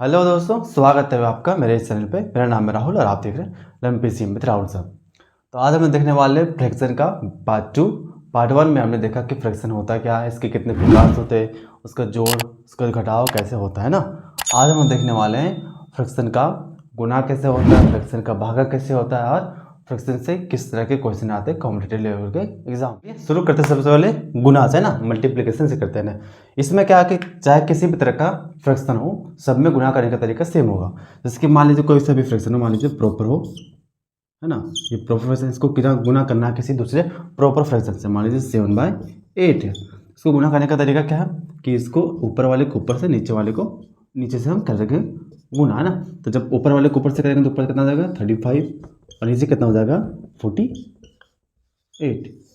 Hello दोस्तों, स्वागत है आपका मेरे इस चैनल पे। मेरा नाम है राहुल और आप देख रहे हैं learn PCM with Rahul sir. तो आज हम देखने वाले हैं फ्रैक्शन का पार्ट 2। पार्ट 1 में हमने देखा कि फ्रैक्शन होता क्या है, इसके कितने प्रकार होते हैं, उसका जोड़ उसका घटाव कैसे होता है ना। आज हम देखने वाले हैं फ्रैक्शन का गुना कैसे होता है, फ्रैक्शन का भागा कैसे होता है और फ्रैक्शन से किस तरह के क्वेश्चन आते हैं कॉम्पिटिटिव लेवल के एग्जाम। शुरू करते हैं सबसे पहले गुना से ना, मल्टीप्लिकेशन से करते हैं ना। इसमें क्या है कि चाहे किसी भी तरह का फ्रैक्शन हो, सब में गुना करने का तरीका सेम होगा। जैसे कि मान लीजिए कोई सा भी फ्रैक्शन हो, मान लीजिए प्रॉपर हो, है ना, ये प्रॉपर फ्रैक्शन, इसको गुना करना है किसी दूसरे प्रॉपर फ्रैक्शन से। मान लीजिए 7/8 है, इसको गुना करने का तरीका क्या है कि इसको ऊपर वाले को ऊपर से, नीचे वाले को नीचे से हम कर सकें गुना, है ना। तो जब ऊपर वाले को ऊपर से करेंगे तो ऊपर कितना हो जाएगा 35 और नीचे कितना हो जाएगा 48।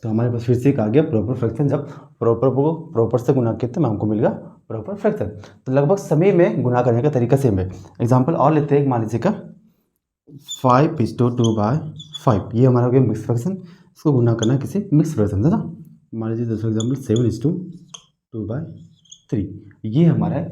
तो हमारे पास फिर से एक आ गया प्रॉपर फ्रैक्शन। जब प्रॉपर से गुना किए तो हमको मिल गया प्रॉपर फ्रैक्शन। तो लगभग सभी में गुना करने का तरीका सेम है। एग्जाम्पल और लेते हैं, मान लीजिए का 5:2/5, ये हमारा हो गया मिक्स फ्रैक्शन। इसको गुना करना है किसी मिक्स फ्रैक्शन से ना। मान लीजिए फॉर एग्जाम्पल 7:2/3, ये हमारा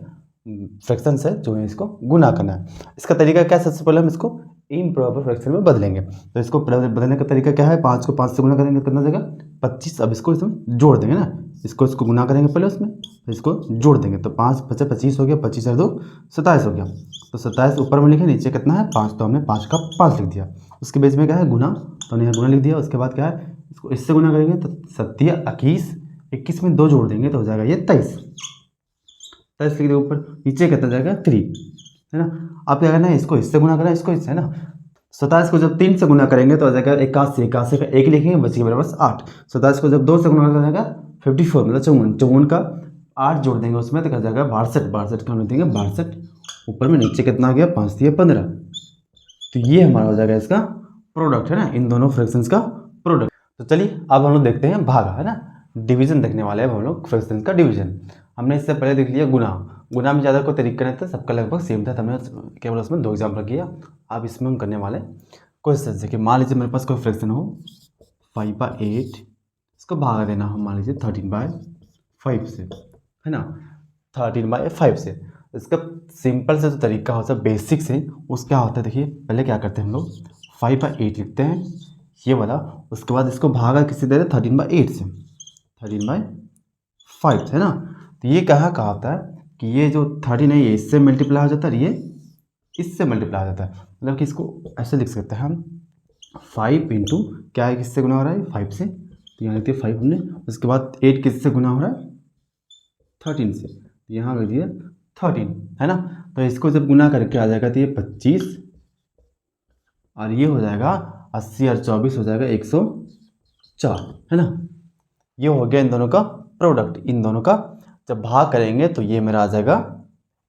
फ्रैक्शन है जो है, इसको गुना करना है। इसका तरीका क्या है, सबसे पहले हम इसको इम्प्रॉपर फ्रैक्शन में बदलेंगे। तो इसको बदलने का तरीका क्या है, 5 को 5 से गुना करेंगे तो कितना देगा 25। अब इसको इसमें जोड़ देंगे ना, इसको गुना करेंगे पहले उसमें, फिर इसको जोड़ देंगे तो 5 × 25 हो गया, 25 और 2 27 हो गया। तो 27 ऊपर में लिखे, नीचे कितना है 5, तो हमने 5 का 5 लिख दिया। उसके बीच में क्या है गुना, तो हमने यहाँ गुना लिख दिया। उसके बाद क्या है, इसको इससे गुना करेंगे तो 7 × 21, 21 में 2 जोड़ देंगे तो हो जाएगा ये 23 लिख दिया ऊपर। नीचे कितना जाएगा 3, है ना। आप क्या करना है, इसको इससे गुना करना है, इसको इससे, है ना। 27 को जब 3 से गुना करेंगे तो आ जाएगा 81, 81 का 1 लिखेंगे, बच गया बराबर 8। 27 को जब 2 से गुना कर जाएगा 54, मतलब 54, 54 का 8 जोड़ देंगे उसमें तो क्या जाएगा 62, 62 का हम लिख देंगे 62 ऊपर में। नीचे कितना आ गया 5 दिया 15। तो ये हमारा हो जाएगा इसका प्रोडक्ट, है ना, इन दोनों फ्रैक्शंस का प्रोडक्ट। तो चलिए अब हम लोग देखते हैं भागा, है ना, डिवीजन देखने वाले हैं हम लोग फ्रैक्शंस का डिवीजन। हमने इससे पहले देख लिया गुना। गुना में ज़्यादा कोई तरीका नहीं था, सबका लगभग सेम था, हमने केवल उसमें 2 एग्जाम्पल किया। अब इसमें हम करने वाले क्वेश्चन से कि मान लीजिए मेरे पास कोई फ्रैक्शन हो 5/8, इसको भागा देना हम मान लीजिए 13/5 से, है ना, 13/5 से। इसका सिंपल से जो तरीका होता है बेसिक से, उस क्या होता है देखिए, पहले क्या करते हैं हम लोग 5/8 लिखते हैं ये वाला। उसके बाद इसको भागा किसी दे रहे 13/8 से, 13/5 है ना। तो ये कहाँ का होता है कि ये जो 13 है ये इससे मल्टीप्लाई हो जाता है, ये इससे मल्टीप्लाई हो जाता है। मतलब कि इसको ऐसे लिख सकते हैं हम 5 इंटू क्या है, किससे गुना हो रहा है 5 से, तो यहाँ लिखते हैं 5 हमने। उसके बाद 8 किससे गुना हो रहा है 13 से, तो यहाँ लिख दिया 13, है ना। तो इसको जब गुना करके आ जाएगा तो ये 25 और ये हो जाएगा 80 और 24 हो जाएगा 104, है ना। ये हो गया इन दोनों का प्रोडक्ट। इन दोनों का जब भाग करेंगे तो ये मेरा आ जाएगा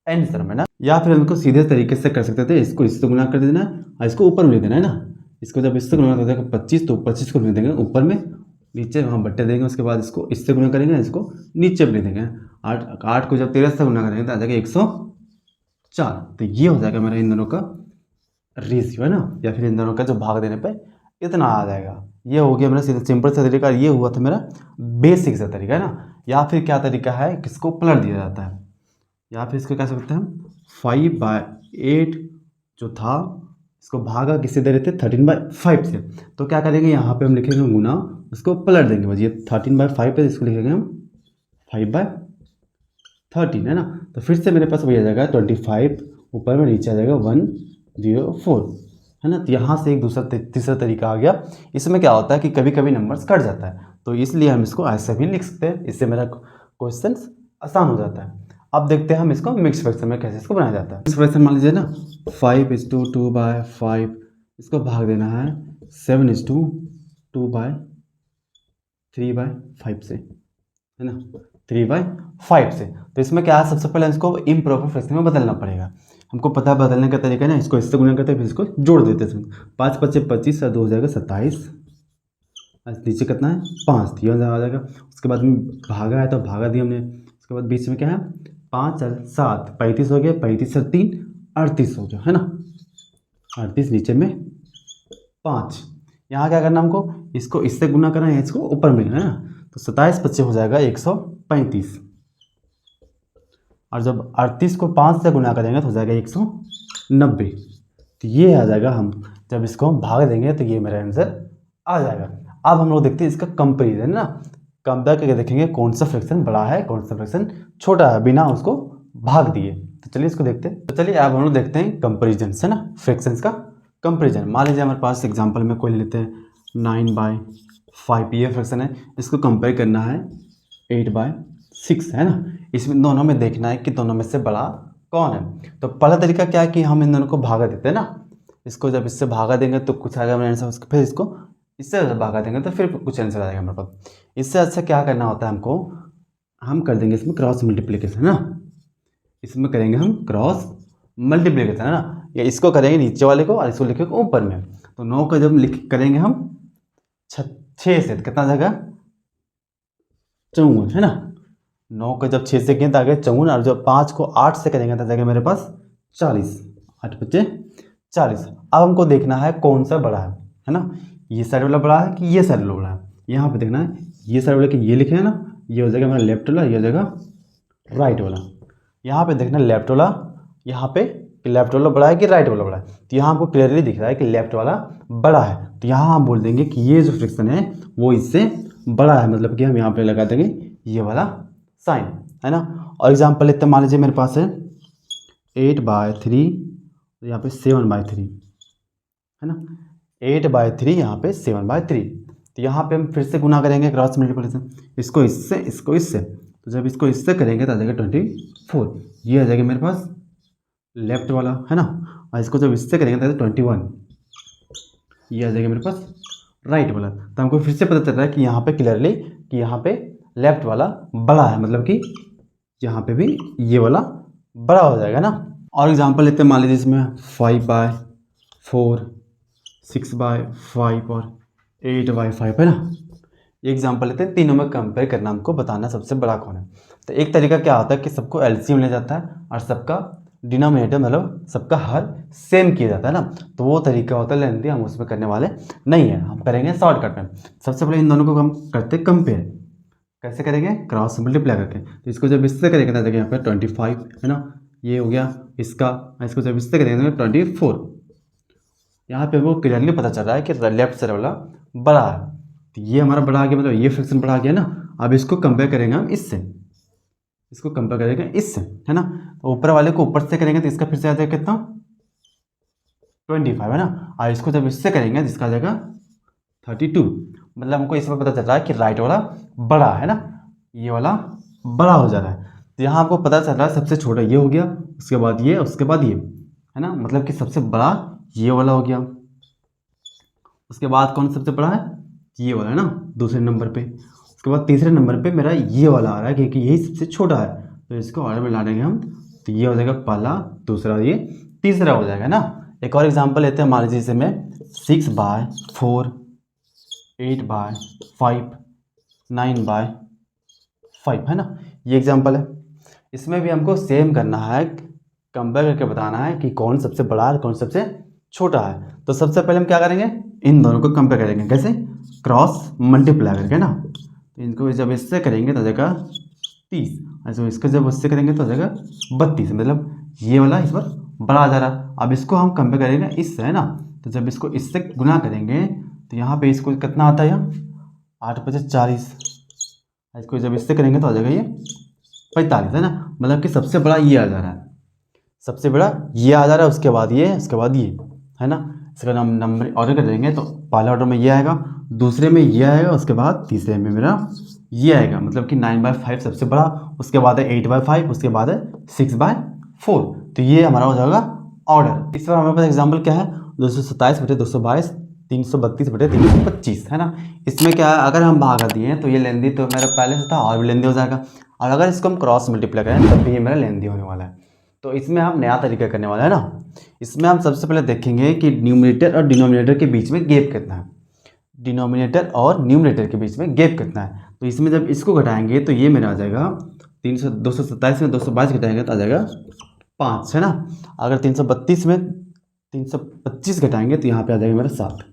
आंसर में ना। या फिर हमको सीधे तरीके से कर सकते थे, इसको इससे गुना कर देना और इसको ऊपर में लिख देना, है ना। इसको जब इससे गुना कर देगा 25 तो 25 को लिख देंगे ऊपर में, नीचे वहाँ बट्टे देंगे। उसके बाद इसको इससे गुना करेंगे, इसको नीचे भी लिख देंगे। 8 को जब 13 से गुना करेंगे तो आ जाएगा 104। तो ये हो जाएगा मेरा इन दोनों का रेशियो, है ना, या फिर इन दोनों का जो भाग देने पे इतना आ जाएगा। ये हो गया मेरा सीधा सिंपल सा तरीका। ये हुआ था मेरा बेसिक सा तरीका, है ना। या फिर क्या तरीका है, किसको पलट दिया जाता है, या फिर इसको क्या सकते हैं हम 5/8 जो था इसको भागा किससे दे रहे थे 13/5 से। तो क्या करेंगे, यहाँ पे हम लिखेंगे गुना, उसको पलट देंगे बस। ये 13/5 है, इसको लिखेंगे हम 5/13, है ना। तो फिर से मेरे पास वही आ जाएगा 25 ऊपर में, नीचे आ जाएगा 104, है ना। तो यहाँ से एक दूसरा तीसरा तरीका आ गया। इसमें क्या होता है कि कभी कभी नंबर्स कट जाता है, तो इसलिए हम इसको ऐसे भी लिख सकते हैं। इससे मेरा क्वेश्चन आसान हो जाता है। अब देखते हैं हम इसको मिक्स फ्रैक्शन में कैसे इसको बनाया जाता है। मिक्स फ्रैक्शन मान लीजिए ना 5:2/5, इसको भाग देना है 7:2/3/5 से, है ना, 3/5 से। तो इसमें क्या है, सबसे पहले इसको इम्प्रॉपर फ्रैक्शन में बदलना पड़ेगा। हमको पता है बदलने का तरीका ना, इसको इससे गुना करते हैं फिर इसको जोड़ देते हैं। 5 × 5 = 25 और 2 हो जाएगा 27, नीचे कितना है 5, तो यह आ जाएगा। उसके बाद में भागा है तो भागा दिया हमने। उसके बाद बीच में क्या है 5 और 7 35 हो गया, 35 और 3 38 हो गया, है ना। 38 नीचे में 5, यहाँ क्या करना हमको, इसको इससे गुना करना है, इसको ऊपर में, है ना। तो 27 × 25 हो जाएगा 135, और जब 38 को 5 से गुना करेंगे तो हो जाएगा 190। तो ये आ जाएगा, हम जब इसको हम भाग देंगे तो ये मेरा आंसर आ जाएगा। अब हम लोग देखते हैं इसका कंपेरिजन ना, कंपेयर करके देखेंगे कौन सा फ्रैक्शन बड़ा है कौन सा फ्रैक्शन छोटा है बिना उसको भाग दिए। तो चलिए इसको देखते हैं। तो चलिए अब हम लोग देखते हैं कंपेरिजन से ना, फ्रैक्शंस का कंपेरिजन। मान लीजिए हमारे पास एग्जांपल में कोई लेते हैं 9/5, ये फ्रैक्शन है, इसको कंपेयर करना है 8/6 है ना। इसमें दोनों में देखना है कि दोनों में से बड़ा कौन है। तो पहला तरीका क्या है कि हम इन दोनों को भागा देते हैं ना, इसको जब इससे भागा देंगे तो कुछ आएगा मेरा आंसर, फिर इसको इससे भागा देंगे तो फिर कुछ आंसर आएगा मेरे पास। इससे अच्छा क्या करना होता है हमको, हम कर देंगे इसमें क्रॉस मल्टीप्लिकेशन है ना, इसमें करेंगे हम क्रॉस मल्टीप्लिकेशन है ना, या इसको करेंगे नीचे वाले को और इसको लिखेंगे ऊपर में। तो 9 का जब करेंगे हम 6 से, कितना जाएगा 54 है ना। 9 का जब 6 से किए तो आ गया 54, और जब 5 को 8 से करेंगे तो जाएगा मेरे पास 40, 8 बचे 40। अब हमको देखना है कौन सा बड़ा है ना, ये साइड वाला बड़ा है कि ये साइड वाला बड़ा है। यहाँ पे देखना है ये साइड वाला कि ये लिखे है ना, ये हो जाएगा मेरा लेफ्ट वाला, ये हो जाएगा राइट वाला। यहाँ पे देखना लेफ्ट वाला, यहाँ पे लेफ्ट वाला बड़ा है कि राइट वाला बड़ा है। तो यहाँ हमको क्लियरली दिख रहा है कि लेफ्ट वाला बड़ा है, तो यहाँ हम बोल देंगे कि ये जो फ्रैक्शन है वो इससे बड़ा है, मतलब कि हम यहाँ पे लगा देंगे ये वाला साइन है ना। और एग्जाम्पल लेते हैं, मान लीजिए मेरे पास है 8/3, यहाँ पे 7/3 है ना, 8/3 यहाँ पे 7/3। तो यहाँ पे हम फिर से गुना करेंगे क्रॉस मल्टीप्लिकेशन, इसको इससे इसको इससे, तो जब इसको इससे करेंगे तो आ जाएगा 24, ये आ जाएगा मेरे पास लेफ्ट वाला है ना, और इसको जब इससे करेंगे तो 21, ये आ जाएगा मेरे पास राइट वाला। तो हमको फिर से पता चल रहा है कि यहाँ पे क्लियरली कि यहाँ पे लेफ्ट वाला बड़ा है, मतलब कि यहाँ पे भी ये वाला बड़ा हो जाएगा ना। और एग्जांपल लेते हैं, मान लीजिए इसमें 5/4, 6/5 और 8/5 है ना। ये एग्जांपल लेते हैं, तीनों में कंपेयर करना, हमको बताना सबसे बड़ा कौन है। तो एक तरीका क्या होता है कि सबको एलसीएम ले जाता है और सबका डिनोमिनेटर मतलब सबका हर सेम किया जाता है ना, तो वो तरीका होता है लेंथी, हम उसमें करने वाले नहीं है, हम करेंगे शॉर्टकट में। सबसे पहले इन दोनों को हम करते कंपेयर, कैसे करेंगे क्रॉस मल्टीप्लाई करके। तो इसको जब इससे करेंगे तो यहाँ पे 25 है ना, ये हो गया इसका, इसको जब इससे करेंगे तो 24। यहाँ पे वो क्लियरली पता चल रहा है कि लेफ्ट साइड वाला बड़ा है, तो ये हमारा बड़ा आ गया, मतलब ये फ्रैक्शन बड़ा आ गया ना। अब इसको कंपेयर करेंगे हम इससे, इसको कंपेयर करेंगे इससे है ना, तो ऊपर वाले को ऊपर से करेंगे तो इसका फिर से आ जाएगा कितना 25 है ना, और इसको जब इससे करेंगे तो इसका आ जाएगा 32। मतलब हमको इस पर पता चल रहा है कि राइट वाला बड़ा है ना, ये वाला बड़ा हो जा रहा है। तो यहाँ हमको पता चल रहा है सबसे छोटा ये हो गया, उसके बाद ये, उसके बाद ये है ना, मतलब कि सबसे बड़ा ये वाला हो गया। उसके बाद कौन सबसे बड़ा है, ये वाला है ना दूसरे नंबर पे। उसके बाद तीसरे नंबर पे मेरा ये वाला आ रहा है क्योंकि यही सबसे छोटा है, तो इसको ऑर्डर में ला देंगे हम, तो ये हो जाएगा पहला, दूसरा, ये तीसरा हो जाएगा ना। एक और एग्जांपल लेते हैं, मान लीजिए इसे में 6/4, 8/5, 9/5 है ना, ये एग्जांपल है। इसमें भी हमको सेम करना है, कंपेयर करके बताना है कि कौन सबसे बड़ा है कौन सबसे छोटा है। तो सबसे पहले हम क्या करेंगे, इन दोनों को कंपेयर करेंगे, कैसे क्रॉस मल्टीप्लाई करके ना। तो इनको जब इससे करेंगे तो जाएगा 30, ऐसे इसको जब उससे करेंगे तो जाएगा 32, मतलब ये वाला इस पर बड़ा आ जा रहा। अब इसको हम कंपेयर करेंगे इससे है ना, तो जब इसको इससे गुना करेंगे तो यहाँ पे इसको कितना आता है, यहाँ 8×5 = 40, इसको जब इससे करेंगे तो आ जाएगा ये 45 है ना, मतलब कि सबसे बड़ा ये आ जा रहा है, सबसे बड़ा ये आ जा रहा है, उसके बाद ये, उसके बाद ये है ना। इसका हम नंबर ऑर्डर कर देंगे तो पहले ऑर्डर में ये आएगा, दूसरे में ये आएगा, उसके बाद तीसरे में मेरा ये आएगा, मतलब कि 9/5 सबसे बड़ा, उसके बाद है 8/5, उसके बाद है 6/4। तो ये हमारा हो जाएगा ऑर्डर। इस बार हमारे पास एग्जाम्पल क्या है, 227/222, 332/325 है ना। इसमें क्या है, अगर हम भागा दिए तो ये लेंदी तो मेरा पहले से था और भी लेंदी हो जाएगा, और अगर इसको हम क्रॉस मल्टीप्लाई करें तब भी ये मेरा लेंदी होने वाला है। तो इसमें हम नया तरीका करने वाला है ना। इसमें हम सबसे पहले देखेंगे कि न्यूमरेटर और डिनोमिनेटर के बीच में गैप कितना है, डिनोमिनेटर और न्यूमरेटर के बीच में गैप कितना है। तो इसमें जब इसको घटाएंगे तो ये मेरा आ जाएगा 227 में 222 घटाएंगे तो आ जाएगा 5 है ना। अगर 332 में 325 घटाएंगे तो यहाँ पे आ जाएगा मेरा 7।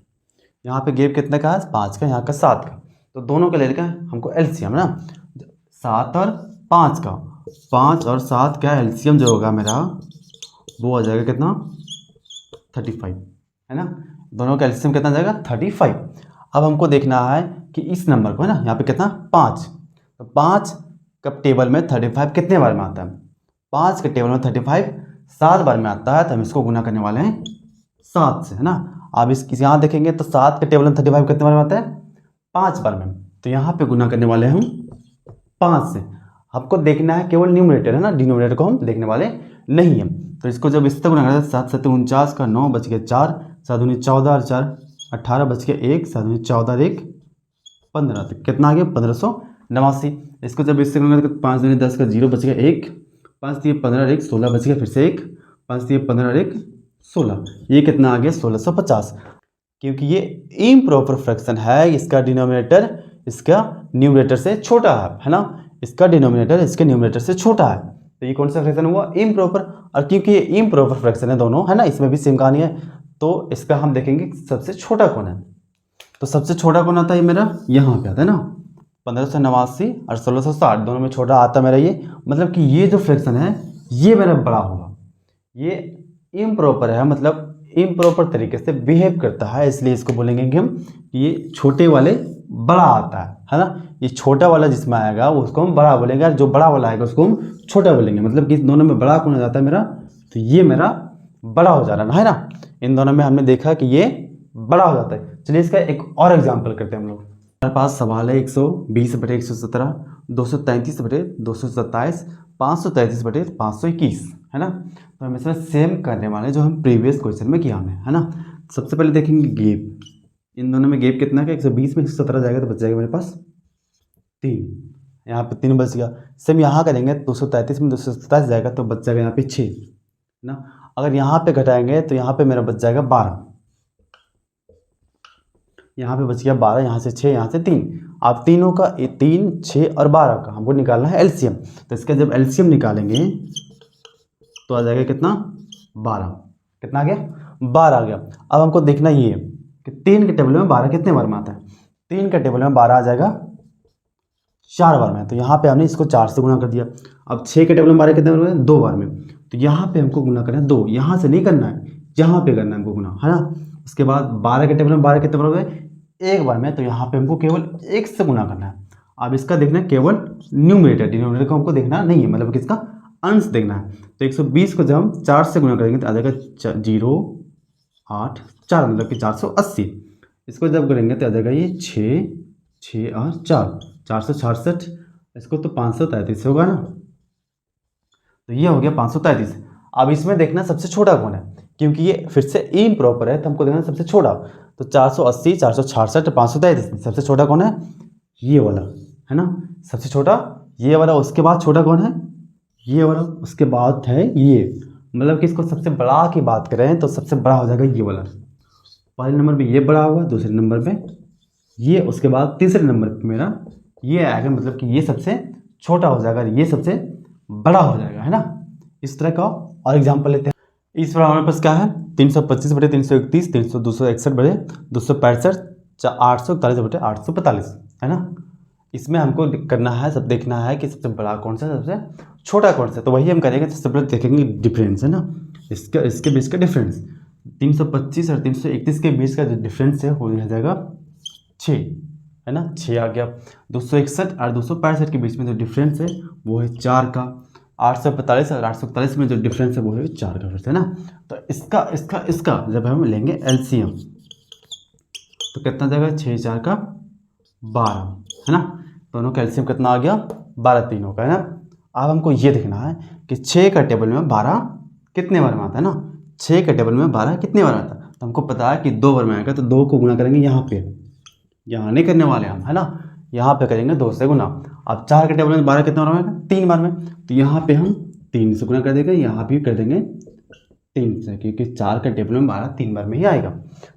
यहाँ पे गैप कितना का है, 5 का, यहाँ का 7 का। तो दोनों का ले लेकर हमको एलसीएम ना, 7 और 5 का, 5 और 7 का एलसीएम जो होगा मेरा वो आ जाएगा कितना 35, है ना। दोनों का एलसीएम कितना जाएगा 35। अब हमको देखना है कि इस नंबर को, है ना, यहाँ पे कितना 5, तो 5 का टेबल में 35 कितने बार में आता है। 5 के टेबल में 35 7 बार में आता है, तो हम इसको गुना करने वाले हैं 7 से, है ना। अब इस यहाँ देखेंगे तो 7 के टेबल में 35 कितने बार में आता है 5 बार में, तो यहाँ पे गुना करने वाले हैं हम 5 से। हमको देखना है केवल न्यूमरेटर, है ना, डिनोमिनेटर को हम देखने वाले नहीं है। तो इसको जब इससे गुना करते हैं 7 7 49 का 9 बच गया 4, 7 दूनी 14 और 4 18 बच गया 1, 7 दूनी 14 और 1 15, तो कितना आ गया 1589। इसको जब इससे गुना करते 5 दूनी 10 का 0 बच गया 1, 5 दिए 15 और 1 16 बच गया, फिर से 1, 5 दिए 15 और 1 16, ये कितना आ गया 1650। क्योंकि ये इम्प्रॉपर फ्रैक्शन है, इसका डिनोमिनेटर इसका न्यूमरेटर से छोटा है ना, इसका डिनोमिनेटर इसके न्यूमरेटर से छोटा है, तो ये कौन सा फ्रैक्शन हुआ इम्प्रॉपर। और क्योंकि ये इम्प्रॉपर फ्रैक्शन है दोनों, है ना, इसमें भी सेम कहानी है, तो इसका हम देखेंगे सबसे छोटा कौन है। तो सबसे छोटा कौन आता है मेरा, यहाँ पे आता है ना 1589 और 1660, दोनों में छोटा आता मेरा ये, मतलब कि ये जो फ्रैक्शन है ये मेरा बड़ा होगा। ये इम्प्रॉपर है, मतलब इम्प्रॉपर तरीके से बिहेव करता है, इसलिए इसको बोलेंगे कि हम ये छोटे वाले बड़ा आता है ना। ये छोटा वाला जिसमें आएगा उसको हम बड़ा बोलेंगे, और जो बड़ा वाला आएगा उसको हम छोटा बोलेंगे। मतलब कि इस दोनों में बड़ा कौन हो जाता है मेरा, तो ये मेरा बड़ा हो जा रहा है ना। इन दोनों में हमने देखा कि ये बड़ा हो जाता है। चलिए इसका एक और एग्जाम्पल करते हैं हम लोग। हमारे पास सवाल है 120/117, 233/227, 533/521, है ना। तो हम इसमें सेम करने वाले जो हम प्रीवियस क्वेश्चन में किया हमने, है ना। सबसे पहले देखेंगे गैप, इन दोनों में गैप कितना है, 120 में 117 जाएगा तो बच जाएगा मेरे पास 3, यहाँ पे 3 बच गया। सेम यहाँ करेंगे 233 में 227 जाएगा तो बच जाएगा यहाँ पे 6, है ना। अगर यहाँ पे घटाएंगे तो यहाँ पे मेरा बच जाएगा 12, यहाँ पे बच गया 12, यहाँ से 6, यहाँ से 3। अब तीनों का 3, 6 और 12 का हमको निकालना है एलसीएम। तो इसका जब एलसीएम निकालेंगे तो आ जाएगा कितना 12, कितना आ गया 12 आ गया। अब हमको देखना ये कि 3 के टेबल में 12 कितने बार में आता है। 3 के टेबल में 12 आ जाएगा 4 बार में, तो यहाँ पे हमने इसको 4 से गुना कर दिया। अब 6 के टेबल में 12 कितने बार में 2 बार में, तो यहाँ पे हमको गुना करना है 2, यहाँ से नहीं करना है, यहाँ पे करना है हमको गुना, है ना। उसके बाद 12 के टेबल में 12 कितने बार में 1 बार में, तो यहाँ पे हमको केवल 1 से गुना करना है। अब इसका देखना है केवल न्यूमरेटर, डिनोमिनेटर को हमको देखना नहीं है, मतलब कि इसका अंश देखना है। तो 120 को जब हम 4 से गुना करेंगे तो आ जाएगा 0 8 4, मतलब कि 480। इसको जब करेंगे तो आ जाएगा ये 6 6 और 4 466, इसको तो 533 होगा ना, तो ये हो गया 533। अब इसमें देखना सबसे छोटा कौन है, क्योंकि ये फिर से इम्प्रॉपर है तो हमको देखना सबसे छोटा। तो 480 466 533, सबसे छोटा कौन है ये वाला, है ना, सबसे छोटा ये वाला। उसके बाद छोटा कौन है ये वाला, उसके बाद है ये, मतलब कि इसको सबसे बड़ा की बात करें तो सबसे बड़ा हो जाएगा ये वाला। पहले नंबर पे ये बड़ा होगा, दूसरे नंबर पे ये, उसके बाद तीसरे नंबर पे मेरा ये आएगा, मतलब कि ये सबसे छोटा हो जाएगा, ये सबसे बड़ा हो जाएगा, है ना। इस तरह का और एग्जाम्पल लेते हैं। इस बार हमारे पास क्या है 325/331, 261/265, 841/845, है ना। इसमें हमको करना है, सब देखना है कि सबसे बड़ा कौन सा सबसे छोटा कौन सा, तो वही हम करेंगे। सबसे पहले देखेंगे डिफरेंस, है ना, इसके बीच का डिफरेंस। 325 और 331 के बीच का जो डिफरेंस है वो हो जाएगा 6, है ना, 6 आ गया। 261 और 265 के बीच में जो डिफरेंस है वो है 4 का। 845 और 841 में जो डिफरेंस है वो है 4 का, फिर से, है ना। तो इसका जब हम लेंगे एलसीएम तो कितना जाएगा 6 4 का 12, है ना। दोनों का एलसीएम कितना आ गया 12 तीनों का, है ना। अब हमको ये देखना है कि 6 का टेबल में 12 कितने बार में आता है ना, 6 का टेबल में 12 कितने बार आता है। तो हमको पता है कि 2 बार में आएगा, तो 2 को गुना करेंगे यहाँ पे, यहाँ नहीं करने वाले हम, है ना, यहाँ पे करेंगे 2 से गुना। अब 4 के टेबल में 12 कितने बार में आएगा 3 बार में, तो यहाँ पे हम 3 से गुना कर देंगे, यहाँ भी कर देंगे 3 से, क्योंकि 4 के टेबल में 12 3 बार में ही आएगा।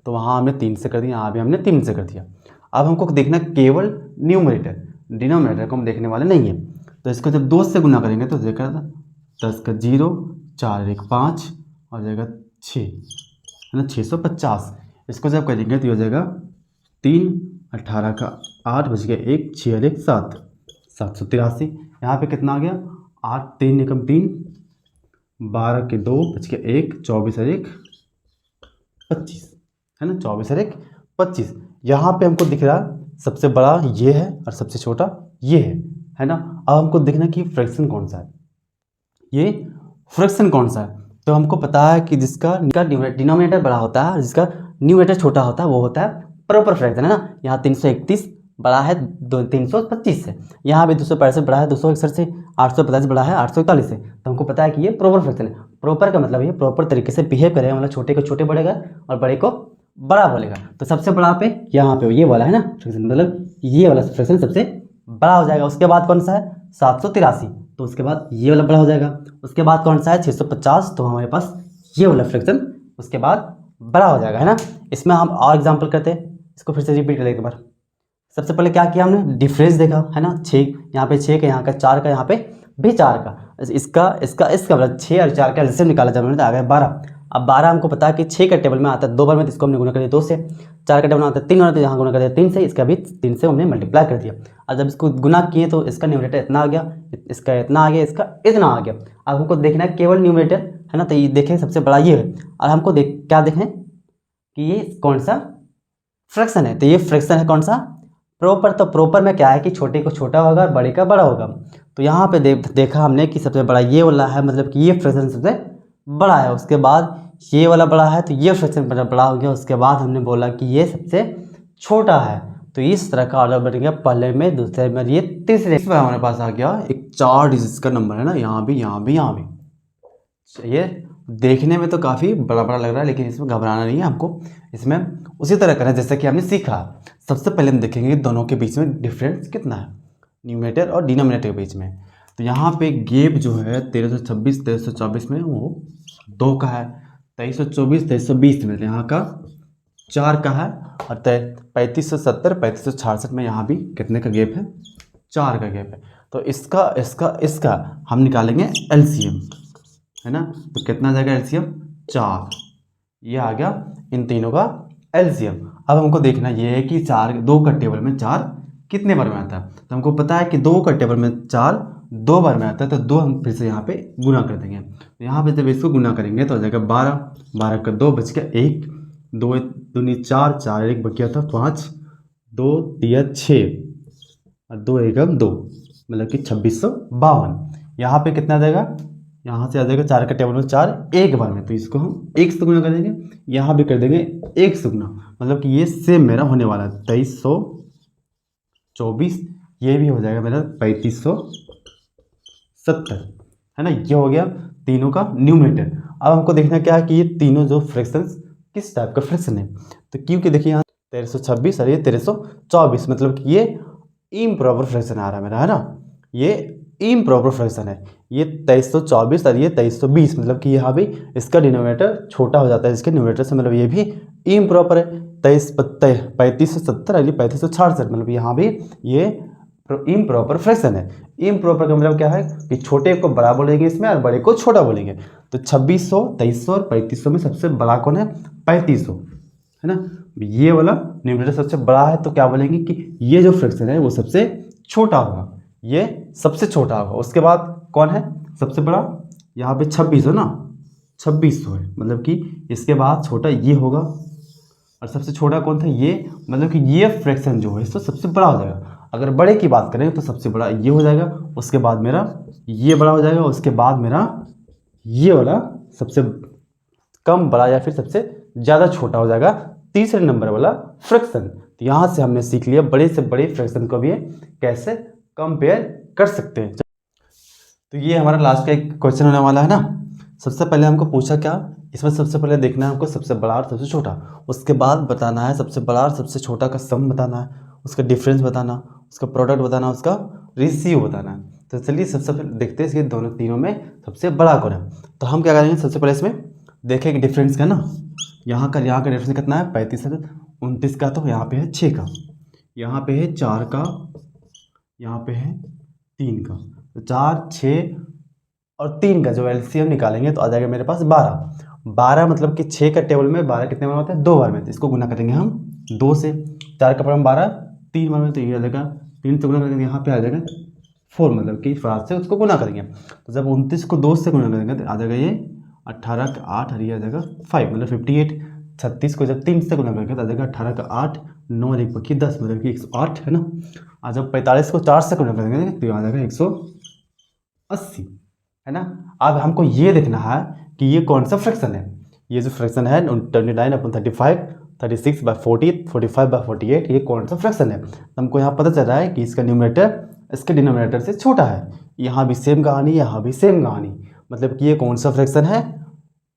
तो वहाँ हमने 3 से कर दिया, यहाँ भी हमने 3 से कर दिया। अब हमको देखना केवल न्यूमरेटर, डिनोमिनेटर को हम देखने वाले नहीं है। तो इसको जब 2 से गुना करेंगे तो देखा 10 का 0, 4 1 5 और जाएगा 6, है ना, 650। इसको जब करेंगे तो हो जाएगा 3 18 का 8 बच गया 1 6 और 1 7, 783। यहाँ पे कितना आ गया 8 3 एकम 3, 12 के 2 बच के 1, 24 और 1 25, है ना, 24 और 1 25। यहाँ पे हमको दिख रहा सबसे बड़ा ये है और सबसे छोटा ये है ना। अब हमको देखना कि फ्रैक्शन कौन सा है, ये फ्रैक्शन कौन सा है। तो हमको पता है कि जिसका डिनोमिनेटर बड़ा होता है, जिसका न्यूमरेटर छोटा होता है, वो होता है प्रॉपर फ्रैक्शन, है ना। यहाँ 331 बड़ा है 325 से, यहाँ भी 265 बड़ा है 261 से, 845 बड़ा है 841 से। तो हमको पता है कि ये प्रॉपर फ्रैक्शन है। प्रॉपर का मतलब ये प्रॉपर तरीके से बिहेव करेगा, मतलब छोटे को छोटे बोलेगा और बड़े को बड़ा बोलेगा। तो सबसे बड़ा पे यहाँ पे ये वाला है ना फ्रैक्शन, मतलब ये वाला फ्रैक्शन सबसे बड़ा हो जाएगा। उसके बाद कौन सा है 783, तो उसके बाद ये वाला बड़ा हो जाएगा। उसके बाद कौन सा है 650, तो हमारे पास ये वाला फ्रैक्शन उसके बाद बड़ा हो जाएगा, है ना। इसमें हम और एग्जांपल करते हैं, इसको फिर से रिपीट कर एक बार। सबसे पहले क्या किया हमने, डिफरेंस देखा, है ना। 6 यहाँ पे 6 का, यहाँ का 4 का, यहाँ पे भी 4 का, इसका मतलब 6 और 4 का एलसीएम निकाला जब हमने, आ गया 12। अब 12 हमको पता है कि 6 का टेबल में आता है 2 बार में, तो इसको हमने गुना कर दिया 2 से। 4 का टेबल में आता है 3 बार, तो यहाँ गुना कर दिया 3 से, इसका भी 3 से हमने मल्टीप्लाई कर दिया। और जब इसको गुना किए तो इसका न्यूमरेटर इतना आ गया, इसका इतना आ गया, इसका इतना आ गया। अब हमको देखना है केवल न्यूमरेटर, है ना। तो ये देखें सबसे बड़ा ये है, और हमको क्या देखें कि ये कौन सा फ्रैक्शन है। तो ये फ्रैक्शन है कौन सा, प्रॉपर। तो प्रॉपर में क्या है कि छोटे को छोटा होगा और बड़े का बड़ा होगा। तो यहाँ पे देखा हमने कि सबसे बड़ा ये वाला है, मतलब कि ये फ्रैक्शन सबसे बड़ा है। उसके बाद ये वाला बड़ा है, तो ये फ्रैक्शन बड़ा हो गया। उसके बाद हमने बोला कि ये सबसे छोटा है। तो इस तरह का ऑर्डर बन गया, पहले में, दूसरे में, ये तीसरे में हमारे पास आ गया एक 4 डिजिट का नंबर, है ना। यहाँ भी, यहाँ भी, यहाँ भी। ये देखने में तो काफ़ी बड़ा बड़ा लग रहा है, लेकिन इसमें घबराना नहीं है हमको। इसमें उसी तरह करना जैसे कि हमने सीखा। सबसे पहले हम देखेंगे दोनों के बीच में डिफरेंस कितना है, न्यूमरेटर और डिनोमिनेटर के बीच में। तो यहाँ पे गैप जो है 1326 1324 में वो 2 का है, 2324 2320 में यहाँ का 4 का है, और 3570 3566 में यहाँ भी कितने का गैप है, 4 का गैप है। तो इसका इसका इसका हम निकालेंगे एलसीएम, है ना। तो कितना आ जाएगा एलसीएम 4, ये आ गया इन तीनों का एलसीएम। अब हमको देखना ये है कि 2 का टेबल में 4 कितने बार में आता है। तो हमको पता है कि 2 का टेबल में 4 2 बार में आता है, तो 2 हम फिर से यहाँ पे गुना कर देंगे। तो यहाँ पे जब इसको गुना करेंगे तो आ जाएगा 12, 12 का 2 बच गया 1, 2 दूनी 4, 4 1 बच गया था 5, 2 दिया 6 और 2 एकम 2, मतलब कि 2652। यहाँ पे कितना आ जाएगा, यहाँ से आ जाएगा 4 का टेबल में 4 एक बार में, तो इसको हम 1 से गुना कर देंगे। यहाँ भी कर देंगे 1 से गुना, मतलब कि ये सेम मेरा होने वाला है 2324, ये भी हो जाएगा मेरा 3570, है ना। ये हो गया तीनों का न्यूमरेटर। अब हमको देखना क्या है कि ये तीनों जो फ्रैक्शन किस टाइप का फ्रैक्शन है। तो क्योंकि देखिए यहाँ 1326 और ये 1324, मतलब कि ये इम्प्रॉपर फ्रैक्शन आ रहा है मेरा, है ना। ये इम्प्रॉपर फ्रैक्शन है, ये 2324 और ये 2320, मतलब कि यहाँ भी इसका डिनोमिनेटर छोटा हो जाता है इसके न्यूमरेटर से, मतलब ये भी इम्प्रॉपर है। 3570 और ये 3566, मतलब यहाँ भी ये इम्प्रॉपर फ्रैक्शन है। इम्प्रॉपर का मतलब क्या है कि छोटे को बड़ा बोलेंगे इसमें और बड़े को छोटा बोलेंगे। तो 2600 2300 और 3500 में सबसे बड़ा कौन है, 3500, है ना। ये वाला न्यूमरेटर सबसे बड़ा है, तो क्या बोलेंगे कि ये जो फ्रैक्शन है वो सबसे छोटा होगा, ये सबसे छोटा होगा। उसके बाद कौन है सबसे बड़ा, यहाँ पे 26 है ना, 2600 है, मतलब कि इसके बाद छोटा ये होगा, और सबसे छोटा कौन था ये, मतलब कि ये फ्रैक्शन जो है इसको सबसे बड़ा हो जाएगा। अगर बड़े की बात करें तो सबसे बड़ा ये हो जाएगा, उसके बाद मेरा ये बड़ा हो जाएगा, उसके बाद मेरा ये वाला सबसे कम बड़ा या फिर सबसे ज़्यादा छोटा हो जाएगा, तीसरे नंबर वाला फ्रैक्शन। तो यहाँ से हमने सीख लिया बड़े से बड़े फ्रैक्शन को भी कैसे कंपेयर कर सकते हैं। तो ये हमारा लास्ट का एक क्वेश्चन होने वाला है ना। सबसे पहले हमको पूछा क्या, इसमें सबसे पहले देखना है हमको सबसे बड़ा और सबसे छोटा, उसके बाद बताना है सबसे बड़ा और सबसे छोटा का सम बताना है, उसका डिफरेंस बताना, उसका प्रोडक्ट बताना, उसका रेशियो बताना है। तो चलिए सबसे पहले देखते हैं इसके दोनों तीनों में सबसे बड़ा कौन है। तो हम क्या करेंगे, सबसे पहले इसमें देखेंगे डिफरेंस का ना, यहाँ का डिफरेंस कितना है 35 से 29 का, तो यहाँ पे है 6 का, यहाँ पे है 4 का, यहाँ पे है 3 का। तो 4 6 और 3 का जो एलसीएम निकालेंगे तो आ जाएगा मेरे पास 12। 12 मतलब कि 6 का टेबल में 12 कितने बार होता है, 2 बार में, तो इसको गुना करेंगे हम 2 से। 4 का टेबल में 12 3 बार में, तो ये आ जाएगा 3 से गुना करेंगे, यहाँ पे आ जाएगा 4, मतलब कि 5 से उसको गुना करेंगे। तो जब 29 को 2 से गुना करेंगे तो आ जाएगा ये 18 का 8 और ये आ जाएगा 5, मतलब 58। 36 को जब 3 से गुना करेंगे तो आ जाएगा 18 का 8, 9 और 1 पक्की 10, मतलब कि 108 है ना। और जब 45 को 4 से गुना करेंगे तो आ जाएगा 180, है ना। अब हमको ये देखना है कि ये कौन सा फ्रैक्शन है। ये जो फ्रैक्शन है 29/35, 36/40, 45/48, ये कौन सा फ्रैक्शन है। तो हमको यहाँ पता चल रहा है कि इसका न्यूमरेटर इसके डिनोमिनेटर से छोटा है। यहाँ भी सेम कहानी, यहाँ भी सेम कहानी, मतलब कि ये कौन सा फ्रैक्शन है,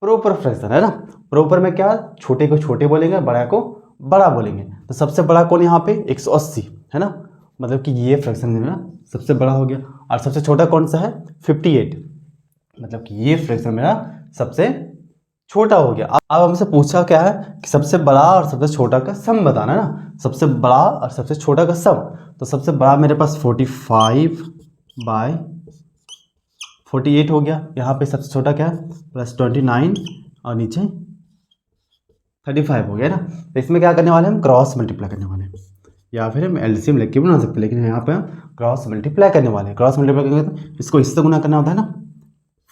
प्रॉपर फ्रैक्शन है ना। प्रॉपर में क्या, छोटे को छोटे बोलेंगे, बड़ा को बड़ा बोलेंगे। तो सबसे बड़ा कौन यहाँ पे 180 है ना, मतलब कि ये फ्रैक्शन मेरा सबसे बड़ा हो गया। और सबसे छोटा कौन सा है 58, मतलब कि ये फ्रैक्शन मेरा सबसे छोटा हो गया। अब हमसे पूछा क्या है कि सबसे बड़ा और सबसे छोटा का सम बताना है ना, सबसे बड़ा और सबसे छोटा का सम। तो सबसे बड़ा मेरे पास 45/48 हो गया। यहाँ पे सबसे छोटा क्या है +29 और नीचे 35 हो गया ना। तो इसमें क्या करने वाले हैं हम क्रॉस मल्टीप्लाई करने वाले हैं, या फिर हम एलसीएम लेके बना सकते हैं, लेकिन यहाँ पे हम क्रॉस मल्टीप्लाई करने वाले हैं। क्रॉस मल्टीप्लाई करेंगे तो इसको इससे गुना करना होता है ना,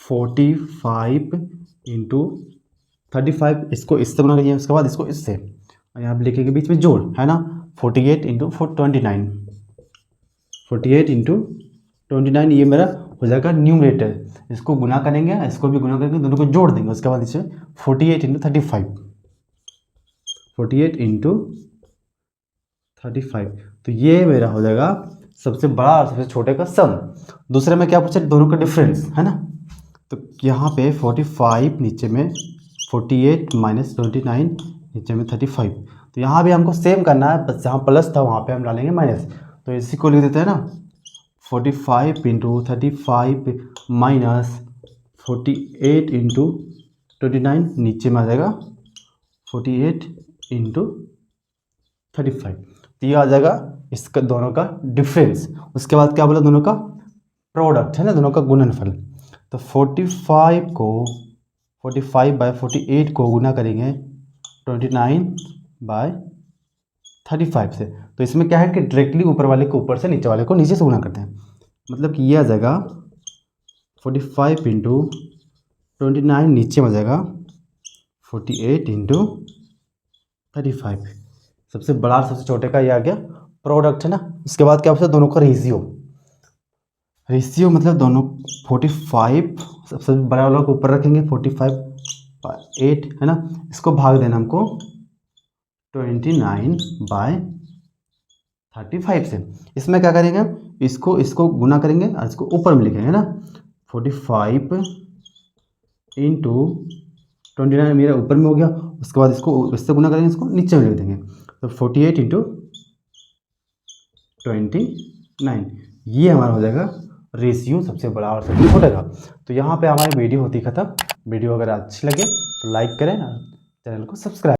45 इंटू 35, इसको इससे गुना करिए, उसके बाद इसको इससे, और यहाँ पे लिखे के बीच में जोड़ है ना, 48 इंटू 29, 48 इंटू 29, ये मेरा हो जाएगा न्यूमरेटर। इसको गुना करेंगे, इसको भी गुना करेंगे, दोनों को जोड़ देंगे, उसके बाद इसमें 48 इंटू 35, 48 इंटू 35, तो ये मेरा हो जाएगा सबसे बड़ा और सबसे छोटे का सम। दूसरे में क्या पूछा, दोनों का डिफरेंस है ना। तो यहाँ पे 45 नीचे में 48 माइनस 29 नीचे में 35, तो यहाँ भी हमको सेम करना है, बस जहाँ प्लस था वहाँ पे हम डालेंगे माइनस। तो इसी को लिख देते हैं ना, 45 इंटू 35 माइनस 48 इंटू 29, नीचे में आ जाएगा 48 इंटू 35, तो ये आ जाएगा इसका दोनों का डिफरेंस। उसके बाद क्या बोला, दोनों का प्रोडक्ट है ना, दोनों का गुणनफल। तो 45/48 को गुना करेंगे 29/35 से। तो इसमें क्या है कि डायरेक्टली ऊपर वाले को ऊपर से, नीचे वाले को नीचे से गुना करते हैं, मतलब कि ये आ जाएगा 45 इंटू 29, नीचे में आ जाएगा 48 इंटू 35। सबसे बड़ा और सबसे छोटे का ये आ गया प्रोडक्ट है ना। उसके बाद क्या होता है, दोनों का रेशियो मतलब दोनों 45 सबसे बड़ा वाला को ऊपर रखेंगे, 45/8 है ना, इसको भाग देना हमको 29/35 से। इसमें क्या करेंगे हम, इसको गुना करेंगे और इसको ऊपर में लिखेंगे ना, 45 इंटू 29 मेरा ऊपर में हो गया। उसके बाद इसको इससे गुना करेंगे, इसको नीचे में लिख देंगे, तो 48 इंटू 29, ये हमारा हो जाएगा रेशियो सबसे बड़ा और सबसे छोटा का। तो यहाँ पे हमारी वीडियो होती खत्म। वीडियो अगर अच्छी लगे तो लाइक करें, चैनल को सब्सक्राइब